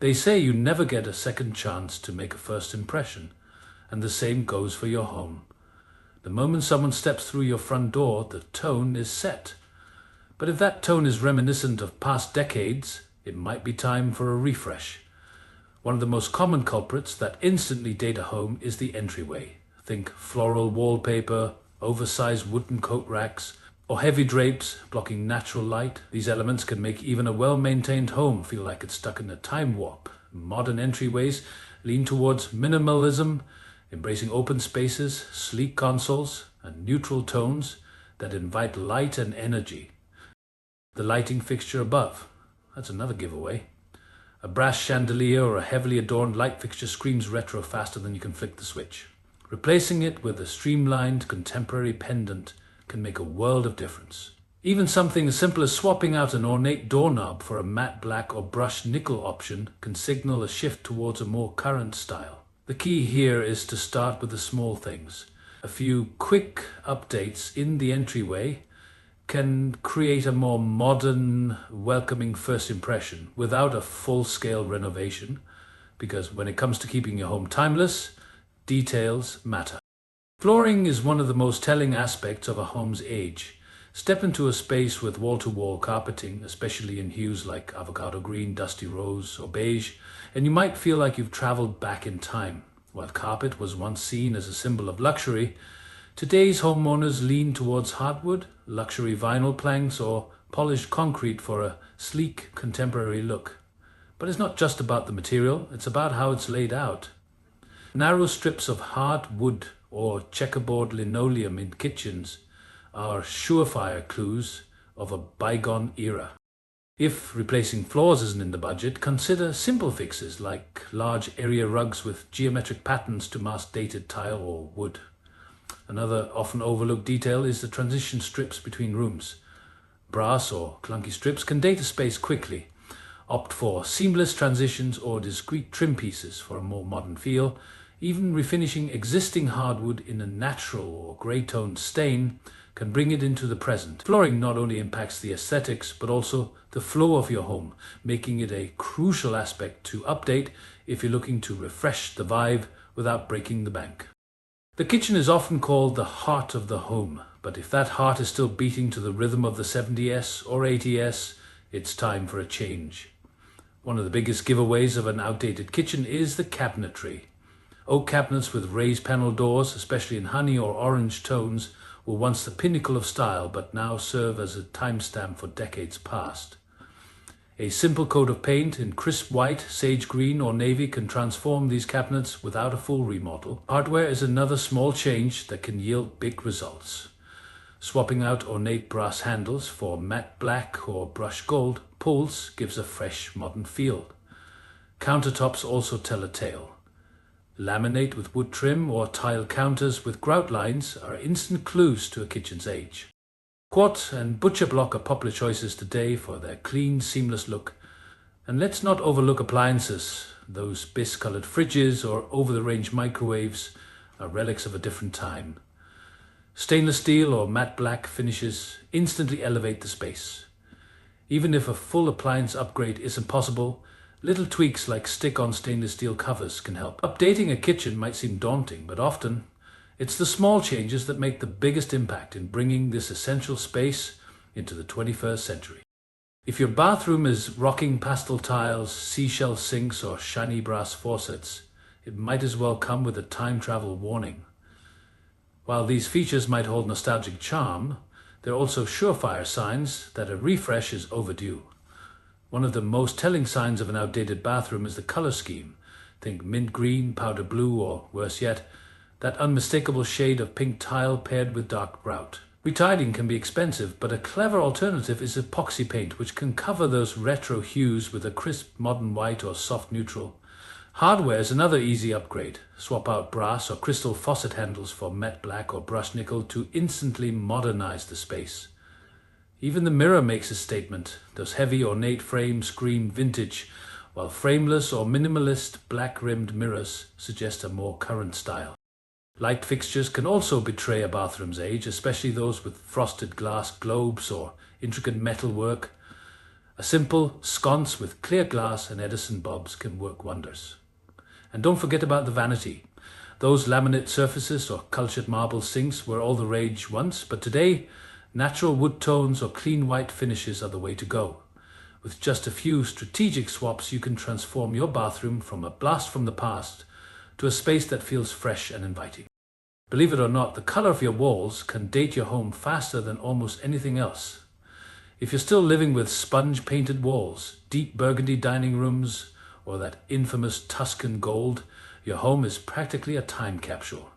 They say you never get a second chance to make a first impression, and the same goes for your home. The moment someone steps through your front door, the tone is set. But if that tone is reminiscent of past decades, it might be time for a refresh. One of the most common culprits that instantly date a home is the entryway. Think floral wallpaper, oversized wooden coat racks, or heavy drapes blocking natural light. These elements can make even a well-maintained home feel like it's stuck in a time warp. Modern entryways lean towards minimalism, embracing open spaces, sleek consoles, and neutral tones that invite light and energy. The lighting fixture above, that's another giveaway. A brass chandelier or a heavily adorned light fixture screams retro faster than you can flick the switch. Replacing it with a streamlined contemporary pendant can make a world of difference. Even something as simple as swapping out an ornate doorknob for a matte black or brushed nickel option can signal a shift towards a more current style. The key here is to start with the small things. A few quick updates in the entryway can create a more modern, welcoming first impression without a full-scale renovation, because when it comes to keeping your home timeless, details matter. Flooring is one of the most telling aspects of a home's age. Step into a space with wall-to-wall carpeting, especially in hues like avocado green, dusty rose, or beige, and you might feel like you've traveled back in time. While carpet was once seen as a symbol of luxury, today's homeowners lean towards hardwood, luxury vinyl planks, or polished concrete for a sleek, contemporary look. But it's not just about the material, it's about how it's laid out. Narrow strips of hard wood or checkerboard linoleum in kitchens are surefire clues of a bygone era. If replacing floors isn't in the budget, consider simple fixes like large area rugs with geometric patterns to mask dated tile or wood. Another often overlooked detail is the transition strips between rooms. Brass or clunky strips can date a space quickly. Opt for seamless transitions or discrete trim pieces for a more modern feel. Even refinishing existing hardwood in a natural or grey-toned stain can bring it into the present. Flooring not only impacts the aesthetics, but also the flow of your home, making it a crucial aspect to update if you're looking to refresh the vibe without breaking the bank. The kitchen is often called the heart of the home, but if that heart is still beating to the rhythm of the 70s or 80s, it's time for a change. One of the biggest giveaways of an outdated kitchen is the cabinetry. Oak cabinets with raised panel doors, especially in honey or orange tones, were once the pinnacle of style, but now serve as a timestamp for decades past. A simple coat of paint in crisp white, sage green, or navy can transform these cabinets without a full remodel. Hardware is another small change that can yield big results. Swapping out ornate brass handles for matte black or brushed gold pulls gives a fresh, modern feel. Countertops also tell a tale. Laminate with wood trim or tile counters with grout lines are instant clues to a kitchen's age. Quart and butcher block are popular choices today for their clean, seamless look. And let's not overlook appliances. Those bisque-colored fridges or over-the-range microwaves are relics of a different time. Stainless steel or matte black finishes instantly elevate the space. Even if a full appliance upgrade isn't possible, little tweaks like stick-on stainless steel covers can help. Updating a kitchen might seem daunting, but often it's the small changes that make the biggest impact in bringing this essential space into the 21st century. If your bathroom is rocking pastel tiles, seashell sinks, or shiny brass faucets, it might as well come with a time travel warning. While these features might hold nostalgic charm, they're also surefire signs that a refresh is overdue. One of the most telling signs of an outdated bathroom is the color scheme. Think mint green, powder blue, or worse yet, that unmistakable shade of pink tile paired with dark grout. Retiling can be expensive, but a clever alternative is epoxy paint, which can cover those retro hues with a crisp modern white or soft neutral. Hardware is another easy upgrade. Swap out brass or crystal faucet handles for matte black or brushed nickel to instantly modernize the space. Even the mirror makes a statement. Those heavy ornate frames scream vintage, while frameless or minimalist black-rimmed mirrors suggest a more current style. Light fixtures can also betray a bathroom's age, especially those with frosted glass globes or intricate metal work. A simple sconce with clear glass and Edison bulbs can work wonders. And don't forget about the vanity. Those laminate surfaces or cultured marble sinks were all the rage once, but today, natural wood tones or clean white finishes are the way to go. With just a few strategic swaps, you can transform your bathroom from a blast from the past to a space that feels fresh and inviting. Believe it or not, the color of your walls can date your home faster than almost anything else. If you're still living with sponge-painted walls, deep burgundy dining rooms, or that infamous Tuscan gold, your home is practically a time capsule.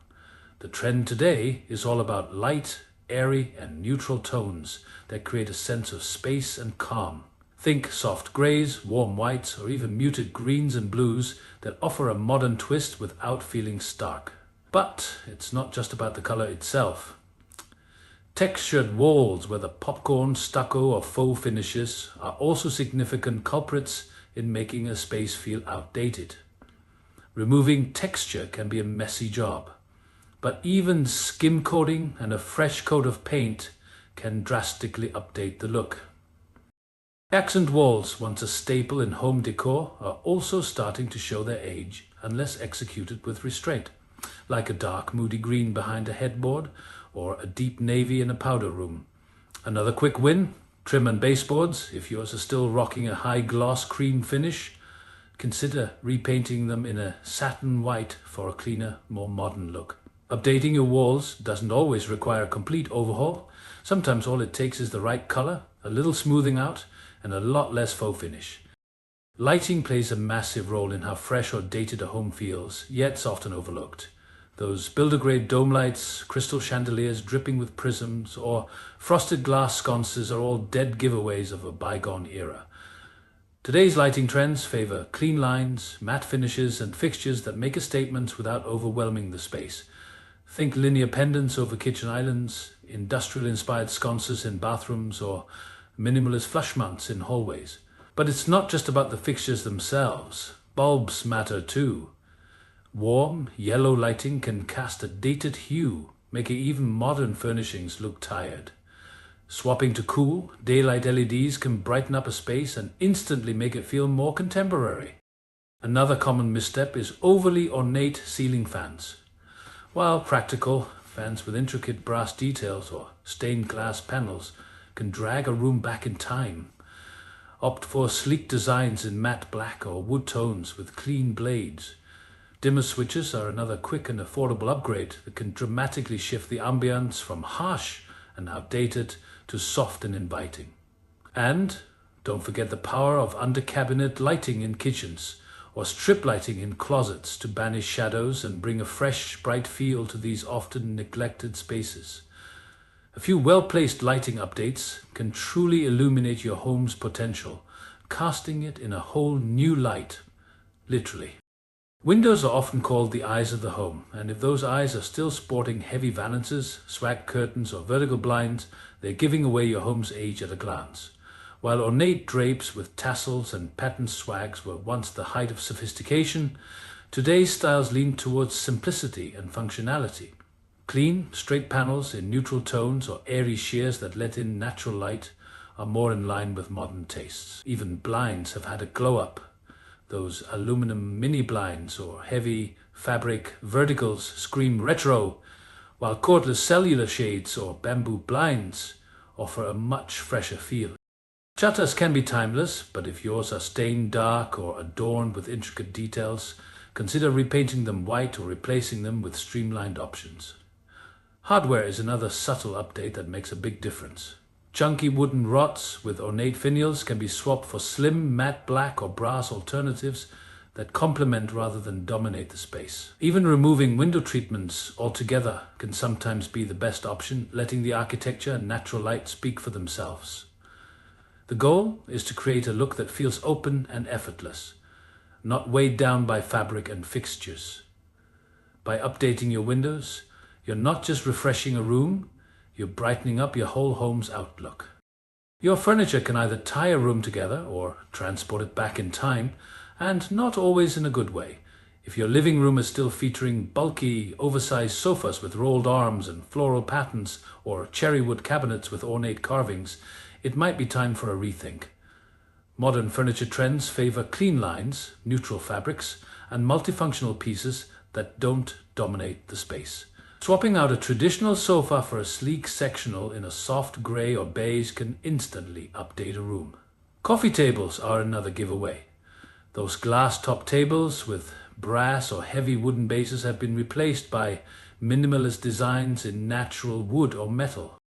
The trend today is all about light, airy, and neutral tones that create a sense of space and calm. Think soft grays, warm whites, or even muted greens and blues that offer a modern twist without feeling stark. But it's not just about the color itself. Textured walls, whether popcorn, stucco, or faux finishes, are also significant culprits in making a space feel outdated. Removing texture can be a messy job, but even skim coating and a fresh coat of paint can drastically update the look. Accent walls, once a staple in home decor, are also starting to show their age unless executed with restraint, like a dark moody green behind a headboard or a deep navy in a powder room. Another quick win: trim and baseboards. If yours are still rocking a high gloss cream finish, consider repainting them in a satin white for a cleaner, more modern look. Updating your walls doesn't always require a complete overhaul. Sometimes all it takes is the right color, a little smoothing out, and a lot less faux finish. Lighting plays a massive role in how fresh or dated a home feels, yet it's often overlooked. Those builder-grade dome lights, crystal chandeliers dripping with prisms, or frosted glass sconces are all dead giveaways of a bygone era. Today's lighting trends favor clean lines, matte finishes, and fixtures that make a statement without overwhelming the space. Think linear pendants over kitchen islands, industrial-inspired sconces in bathrooms, or minimalist flush mounts in hallways. But it's not just about the fixtures themselves. Bulbs matter too. Warm, yellow lighting can cast a dated hue, making even modern furnishings look tired. Swapping to cool, daylight LEDs can brighten up a space and instantly make it feel more contemporary. Another common misstep is overly ornate ceiling fans. While practical, fans with intricate brass details or stained glass panels can drag a room back in time. Opt for sleek designs in matte black or wood tones with clean blades. Dimmer switches are another quick and affordable upgrade that can dramatically shift the ambience from harsh and outdated to soft and inviting. And don't forget the power of under-cabinet lighting in kitchens or strip lighting in closets to banish shadows and bring a fresh, bright feel to these often neglected spaces. A few well-placed lighting updates can truly illuminate your home's potential, casting it in a whole new light, literally. Windows are often called the eyes of the home, and if those eyes are still sporting heavy valances, swag curtains, or vertical blinds, they're giving away your home's age at a glance. While ornate drapes with tassels and patterned swags were once the height of sophistication, today's styles lean towards simplicity and functionality. Clean, straight panels in neutral tones or airy sheers that let in natural light are more in line with modern tastes. Even blinds have had a glow-up. Those aluminum mini blinds or heavy fabric verticals scream retro, while cordless cellular shades or bamboo blinds offer a much fresher feel. Shutters can be timeless, but if yours are stained dark or adorned with intricate details, consider repainting them white or replacing them with streamlined options. Hardware is another subtle update that makes a big difference. Chunky wooden rods with ornate finials can be swapped for slim matte black or brass alternatives that complement rather than dominate the space. Even removing window treatments altogether can sometimes be the best option, letting the architecture and natural light speak for themselves. The goal is to create a look that feels open and effortless, not weighed down by fabric and fixtures. By updating your windows, you're not just refreshing a room, you're brightening up your whole home's outlook. Your furniture can either tie a room together or transport it back in time, and not always in a good way. If your living room is still featuring bulky, oversized sofas with rolled arms and floral patterns, or cherry wood cabinets with ornate carvings, it might be time for a rethink. Modern furniture trends favor clean lines, neutral fabrics, and multifunctional pieces that don't dominate the space. Swapping out a traditional sofa for a sleek sectional in a soft grey or beige can instantly update a room. Coffee tables are another giveaway. Those glass-top tables with brass or heavy wooden bases have been replaced by minimalist designs in natural wood or metal.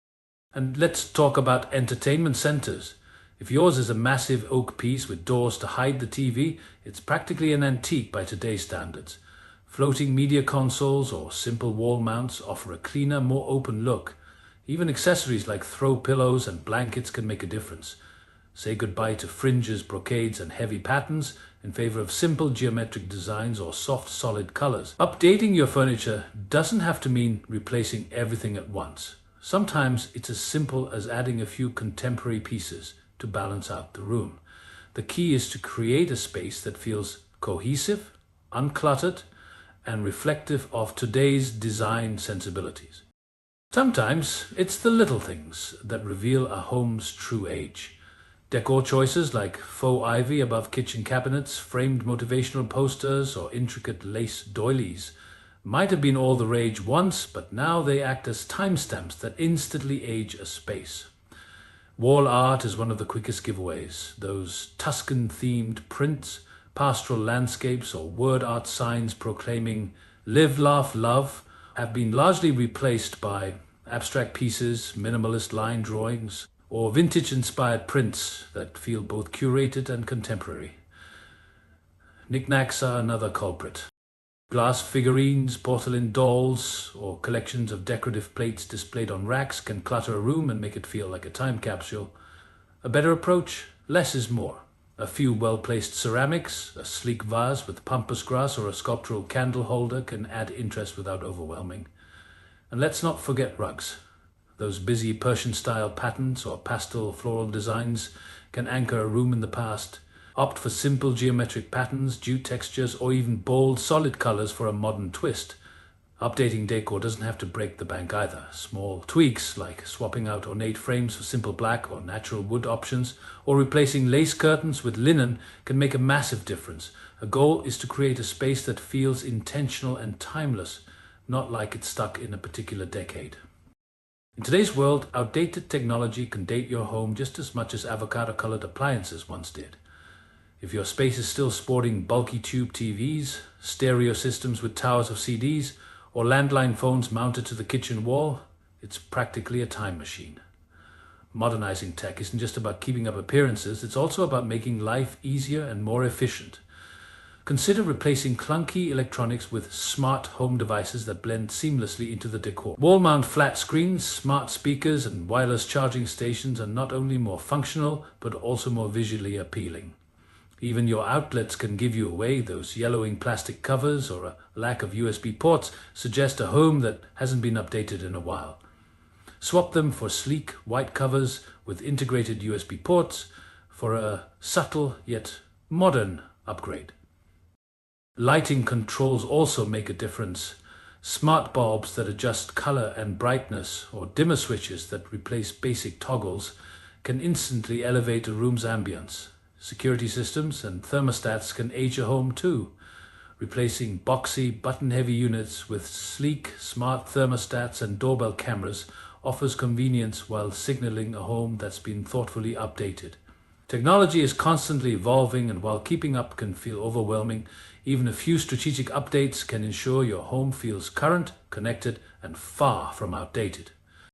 And let's talk about entertainment centers. If yours is a massive oak piece with doors to hide the TV, it's practically an antique by today's standards. Floating media consoles or simple wall mounts offer a cleaner, more open look. Even accessories like throw pillows and blankets can make a difference. Say goodbye to fringes, brocades, and heavy patterns in favor of simple geometric designs or soft, solid colors. Updating your furniture doesn't have to mean replacing everything at once. Sometimes it's as simple as adding a few contemporary pieces to balance out the room. The key is to create a space that feels cohesive, uncluttered, and reflective of today's design sensibilities. Sometimes it's the little things that reveal a home's true age. Decor choices like faux ivy above kitchen cabinets, framed motivational posters, or intricate lace doilies might have been all the rage once, but now they act as timestamps that instantly age a space. Wall art is one of the quickest giveaways. Those Tuscan-themed prints, pastoral landscapes, or word art signs proclaiming "Live, Laugh, Love" have been largely replaced by abstract pieces, minimalist line drawings, or vintage-inspired prints that feel both curated and contemporary. Knickknacks are another culprit. Glass figurines, porcelain dolls, or collections of decorative plates displayed on racks can clutter a room and make it feel like a time capsule. A better approach? Less is more. A few well-placed ceramics, a sleek vase with pampas grass, or a sculptural candle holder can add interest without overwhelming. And let's not forget rugs. Those busy Persian-style patterns or pastel floral designs can anchor a room in the past. Opt for simple geometric patterns, jute textures, or even bold, solid colors for a modern twist. Updating decor doesn't have to break the bank either. Small tweaks like swapping out ornate frames for simple black or natural wood options, or replacing lace curtains with linen can make a massive difference. A goal is to create a space that feels intentional and timeless, not like it's stuck in a particular decade. In today's world, outdated technology can date your home just as much as avocado-colored appliances once did. If your space is still sporting bulky tube TVs, stereo systems with towers of CDs, or landline phones mounted to the kitchen wall, it's practically a time machine. Modernizing tech isn't just about keeping up appearances, it's also about making life easier and more efficient. Consider replacing clunky electronics with smart home devices that blend seamlessly into the decor. Wall-mount flat screens, smart speakers, and wireless charging stations are not only more functional, but also more visually appealing. Even your outlets can give you away. Those yellowing plastic covers or a lack of USB ports suggest a home that hasn't been updated in a while. Swap them for sleek white covers with integrated USB ports for a subtle yet modern upgrade. Lighting controls also make a difference. Smart bulbs that adjust color and brightness, or dimmer switches that replace basic toggles, can instantly elevate a room's ambience. Security systems and thermostats can age a home too. Replacing boxy, button-heavy units with sleek, smart thermostats and doorbell cameras offers convenience while signaling a home that's been thoughtfully updated. Technology is constantly evolving, and while keeping up can feel overwhelming, even a few strategic updates can ensure your home feels current, connected, and far from outdated.